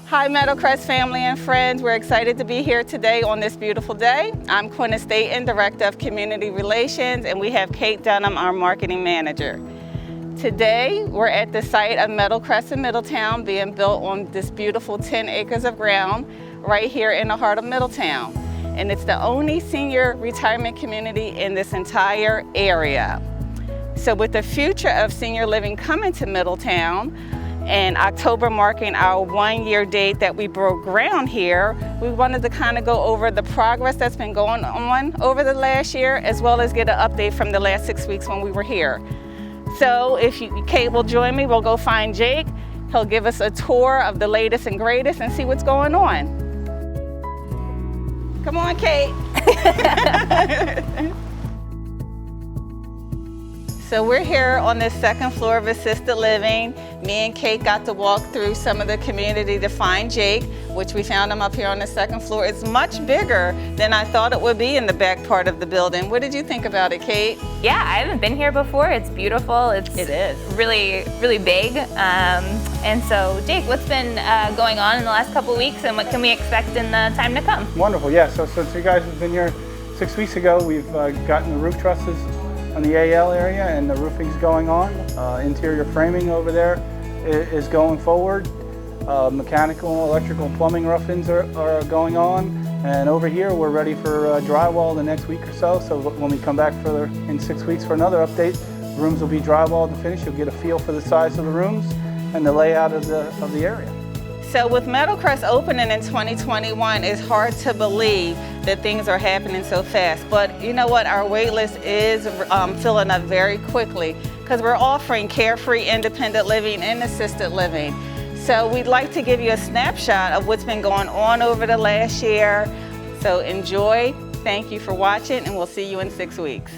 Hi Meadowcrest family and friends, we're excited to be here today on this beautiful day. I'm Quinna and Director of Community Relations, and we have Kate Dunham, our Marketing Manager. Today, we're at the site of Meadowcrest in Middletown, being built on this beautiful 10 acres of ground right here in the heart of Middletown. And it's the only senior retirement community in this entire area. So with the future of senior living coming to Middletown, and October marking our 1-year date that we broke ground here, we wanted to kind of go over the progress that's been going on over the last year, as well as get an update from the last 6 weeks when we were here. So if Kate will join me, we'll go find Jake. He'll give us a tour of the latest and greatest and see what's going on. Come on, Kate. So we're here on the second floor of assisted living. Me and Kate got to walk through some of the community to find Jake, which we found him up here on the second floor. It's much bigger than I thought it would be in the back part of the building. What did you think about it, Kate? Yeah, I haven't been here before. It's beautiful. It is really, really big. And so, Jake, what's been going on in the last couple of weeks, and what can we expect in the time to come? Wonderful, yeah. So since you guys have been here 6 weeks ago, we've gotten the roof trusses on the AL area, and the roofing's going on. Interior framing over there is going forward. Mechanical, electrical, and plumbing rough-ins are going on. And over here, we're ready for drywall the next week or so. So when we come back in 6 weeks for another update, rooms will be drywalled and finished. You'll get a feel for the size of the rooms and the layout of the area. So with Meadowcrest opening in 2021, it's hard to believe that things are happening so fast. But you know what? Our wait list is filling up very quickly because we're offering carefree independent living and assisted living. So we'd like to give you a snapshot of what's been going on over the last year. So enjoy. Thank you for watching, and we'll see you in 6 weeks.